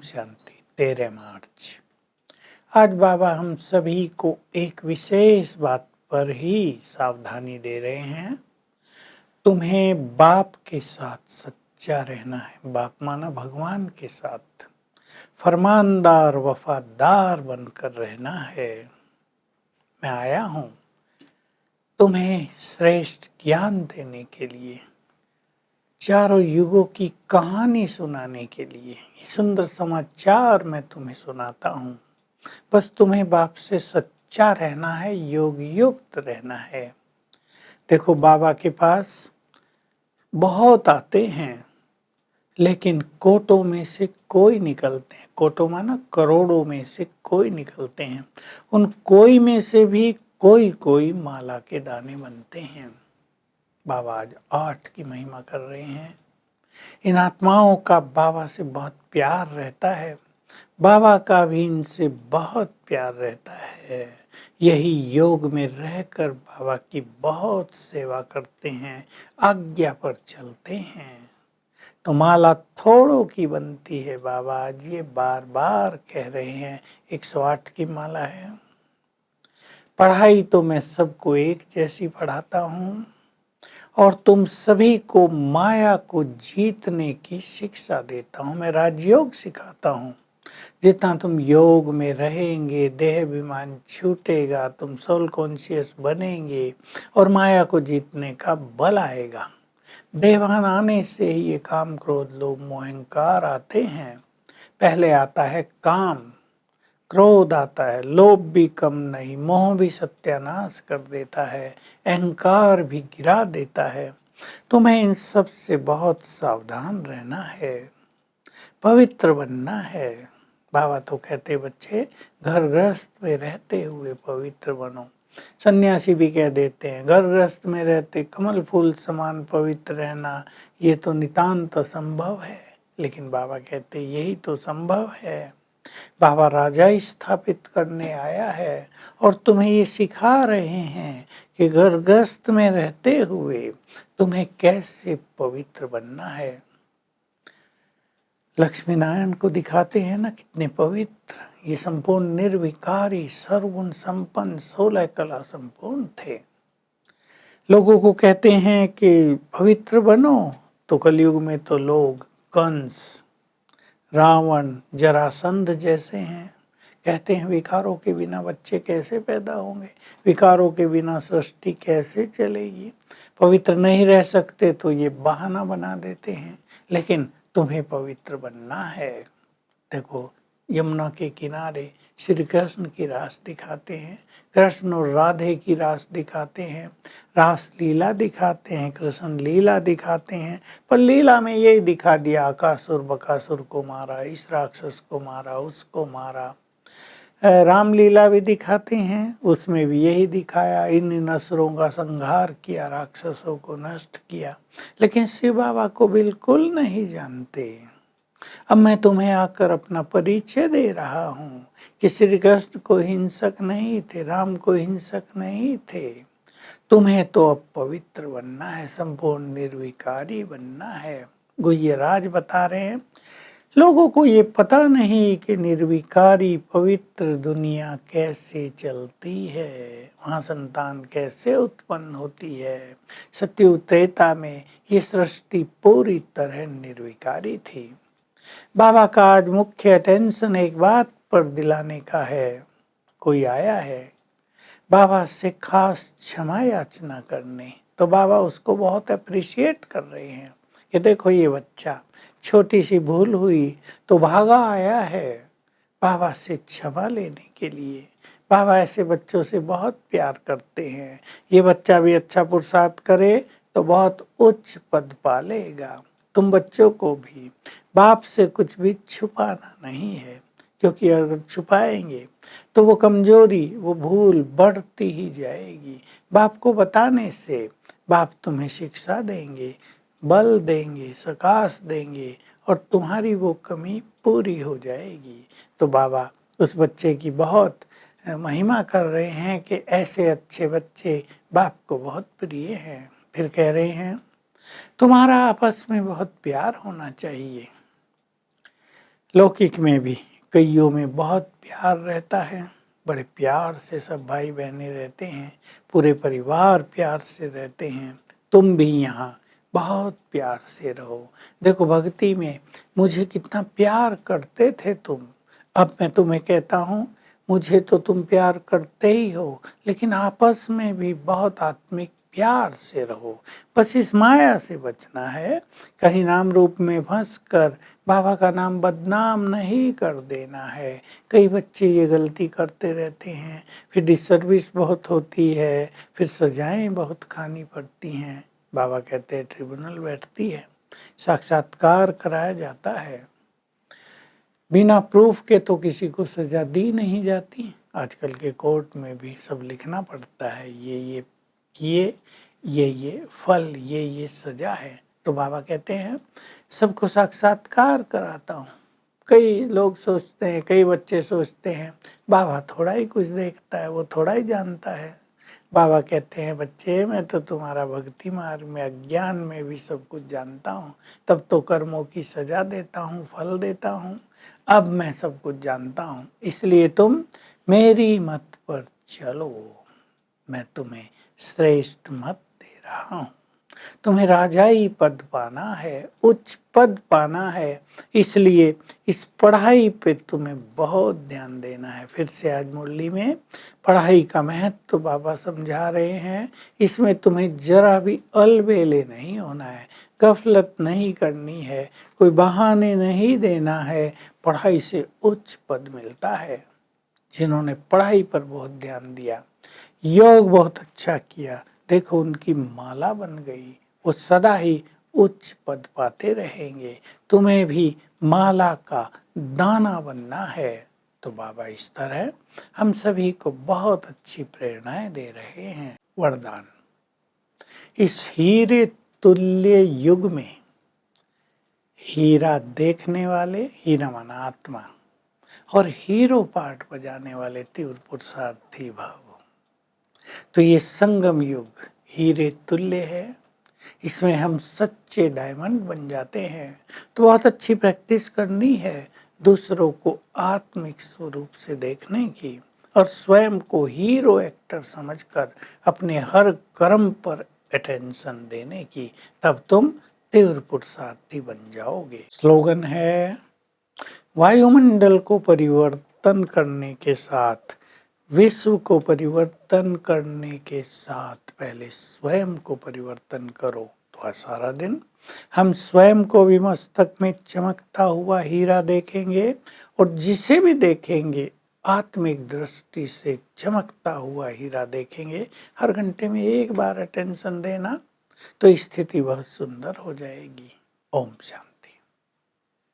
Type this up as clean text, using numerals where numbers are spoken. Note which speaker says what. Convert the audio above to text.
Speaker 1: शांति। 13 मार्च। आज बाबा हम सभी को एक विशेष बात पर ही सावधानी दे रहे हैं। तुम्हें बाप के साथ सच्चा रहना है। बाप माना भगवान के साथ फरमानदार वफादार बनकर रहना है। मैं आया हूँ तुम्हें श्रेष्ठ ज्ञान देने के लिए, चारों युगों की कहानी सुनाने के लिए। ये सुंदर समाचार मैं तुम्हें सुनाता हूँ। बस तुम्हें बाप से सच्चा रहना है, योग युक्त रहना है। देखो, बाबा के पास बहुत आते हैं, लेकिन कोटों में से कोई निकलते हैं। कोटों माना करोड़ों में से कोई निकलते हैं। उन कोई में से भी कोई कोई माला के दाने बनते हैं। बाबा आज 8 की महिमा कर रहे हैं। इन आत्माओं का बाबा से बहुत प्यार रहता है। बाबा का भी इनसे बहुत प्यार रहता है। यही योग में रहकर बाबा की बहुत सेवा करते हैं, आज्ञा पर चलते हैं। तो माला थोड़ों की बनती है। बाबा आज ये बार बार कह रहे हैं। 108 की माला है। पढ़ाई तो मैं सबको एक जैसी पढ़ाता हूँ और तुम सभी को माया को जीतने की शिक्षा देता हूँ। मैं राजयोग सिखाता हूँ। जितना तुम योग में रहेंगे, देह अभिमान छूटेगा, तुम सोल कॉन्शियस बनेंगे और माया को जीतने का बल आएगा। देवान आने से ही ये काम क्रोध लोभ मोह अहंकार आते हैं। पहले आता है काम, क्रोध आता है, लोभ भी कम नहीं, मोह भी सत्यानाश कर देता है, अहंकार भी गिरा देता है। तुम्हें इन सब से बहुत सावधान रहना है, पवित्र बनना है। बाबा तो कहते बच्चे घर गृहस्थ में रहते हुए पवित्र बनो। सन्यासी भी कह देते हैं घर गृहस्थ में रहते कमल फूल समान पवित्र रहना, ये तो नितांत असंभव है। लेकिन बाबा कहते यही तो संभव है। बाबा राजा स्थापित करने आया है और तुम्हें ये सिखा रहे हैं कि घर गृहस्थ में रहते हुए तुम्हें कैसे पवित्र बनना है। लक्ष्मी नारायण को दिखाते हैं ना कितने पवित्र, ये संपूर्ण निर्विकारी सर्वगुण संपन्न 16 कला संपूर्ण थे। लोगों को कहते हैं कि पवित्र बनो, तो कलयुग में तो लोग कंस, रावण, जरासंध जैसे हैं। कहते हैं विकारों के बिना बच्चे कैसे पैदा होंगे, विकारों के बिना सृष्टि कैसे चलेगी। पवित्र नहीं रह सकते तो ये बहाना बना देते हैं। लेकिन तुम्हें पवित्र बनना है। देखो, यमुना के किनारे श्री कृष्ण की रास दिखाते हैं, कृष्ण और राधे की रास दिखाते हैं, रास लीला दिखाते हैं, कृष्ण लीला दिखाते हैं। पर लीला में यही दिखा दिया, अकासुर बकासुर को मारा, इस राक्षस को मारा, उसको मारा। रामलीला भी दिखाते हैं, उसमें भी यही दिखाया, इन असुरों का संहार किया, राक्षसों को नष्ट किया। लेकिन शिव बाबा को बिल्कुल नहीं जानते। अब मैं तुम्हें आकर अपना परिचय दे रहा हूँ कि श्री कृष्ण को हिंसक नहीं थे, राम को हिंसक नहीं थे। तुम्हें तो अब पवित्र बनना है, संपूर्ण निर्विकारी बनना है। गुह्यराज बता रहे हैं, लोगों को ये पता नहीं कि निर्विकारी पवित्र दुनिया कैसे चलती है, वहाँ संतान कैसे उत्पन्न होती है। सत्युग त्रेता में ये सृष्टि पूरी तरह निर्विकारी थी। बाबा का आज मुख्य अटेंशन एक बात पर दिलाने का है। कोई आया है बाबा से खास क्षमा याचना करने, तो बाबा उसको बहुत अप्रिशिएट कर रहे हैं कि देखो ये बच्चा, छोटी सी भूल हुई तो भागा आया है बाबा से क्षमा लेने के लिए। बाबा ऐसे बच्चों से बहुत प्यार करते हैं। ये बच्चा भी अच्छा पुरुषार्थ करे तो बहुत उच्च पद पालेगा। तुम बच्चों को भी बाप से कुछ भी छुपाना नहीं है, क्योंकि अगर छुपाएंगे तो वो कमजोरी, वो भूल बढ़ती ही जाएगी। बाप को बताने से बाप तुम्हें शिक्षा देंगे, बल देंगे, सकाश देंगे और तुम्हारी वो कमी पूरी हो जाएगी। तो बाबा उस बच्चे की बहुत महिमा कर रहे हैं कि ऐसे अच्छे बच्चे बाप को बहुत प्रिय हैं। फिर कह रहे हैं तुम्हारा आपस में बहुत प्यार होना चाहिए। लौकिक में भी कईयों में बहुत प्यार रहता है, बड़े प्यार से सब भाई बहनें रहते हैं, पूरे परिवार प्यार से रहते हैं। तुम भी यहाँ बहुत प्यार से रहो। देखो भक्ति में मुझे कितना प्यार करते थे तुम, अब मैं तुम्हें कहता हूँ मुझे तो तुम प्यार करते ही हो, लेकिन आपस में भी बहुत आत्मिक प्यार से रहो। बस इस माया से बचना है, कहीं नाम रूप में फंस कर बाबा का नाम बदनाम नहीं कर देना है। कई बच्चे ये गलती करते रहते हैं, फिर डिसर्विस बहुत होती है, फिर सजाएं बहुत खानी पड़ती हैं। बाबा कहते हैं ट्रिब्यूनल बैठती है, साक्षात्कार कराया जाता है, बिना प्रूफ के तो किसी को सजा दी नहीं जाती। आजकल के कोर्ट में भी सब लिखना पड़ता है, ये किए, ये फल, ये सजा है। तो बाबा कहते हैं सबको साक्षात्कार कराता हूँ। कई लोग सोचते हैं, कई बच्चे सोचते हैं बाबा थोड़ा ही कुछ देखता है, वो थोड़ा ही जानता है। बाबा कहते हैं बच्चे मैं तो तुम्हारा भक्ति मार्ग में अज्ञान में भी सब कुछ जानता हूँ, तब तो कर्मों की सजा देता हूँ, फल देता हूँ। अब मैं सब कुछ जानता हूँ, इसलिए तुम मेरी मत पर चलो, मैं तुम्हें श्रेष्ठ मत दे रहा हूँ। तुम्हें राजाई पद पाना है, उच्च पद पाना है, इसलिए इस पढ़ाई पे तुम्हें बहुत ध्यान देना है। फिर से आज मुरली में पढ़ाई का महत्व तो बाबा समझा रहे हैं। इसमें तुम्हें जरा भी अलबेले नहीं होना है, गफलत नहीं करनी है, कोई बहाने नहीं देना है। पढ़ाई से उच्च पद मिलता है। जिन्होंने पढ़ाई पर बहुत ध्यान दिया, योग बहुत अच्छा किया, देखो उनकी माला बन गई, वो सदा ही उच्च पद पाते रहेंगे। तुम्हें भी माला का दाना बनना है। तो बाबा इस तरह हम सभी को बहुत अच्छी प्रेरणाएं दे रहे हैं। वरदान, इस हीरे तुल्य युग में हीरा देखने वाले, हीरा माना आत्मा, और हीरो पार्ट बजाने वाले तीव्र पुरुषार्थी भव। तो ये संगम युग हीरे तुल्य है, इसमें हम सच्चे डायमंड बन जाते हैं। तो बहुत अच्छी प्रैक्टिस करनी है दूसरों को आत्मिक स्वरूप से देखने की, और स्वयं को हीरो एक्टर समझकर अपने हर कर्म पर अटेंशन देने की, तब तुम तीव्र पुरुषार्थी बन जाओगे। स्लोगन है, वायुमंडल को परिवर्तन करने के साथ, विश्व को परिवर्तन करने के साथ पहले स्वयं को परिवर्तन करो। तो आज सारा दिन हम स्वयं को भी मस्तक में चमकता हुआ हीरा देखेंगे, और जिसे भी देखेंगे आत्मिक दृष्टि से चमकता हुआ हीरा देखेंगे। हर घंटे में एक बार अटेंशन देना, तो स्थिति बहुत सुंदर हो जाएगी। ओम शांति।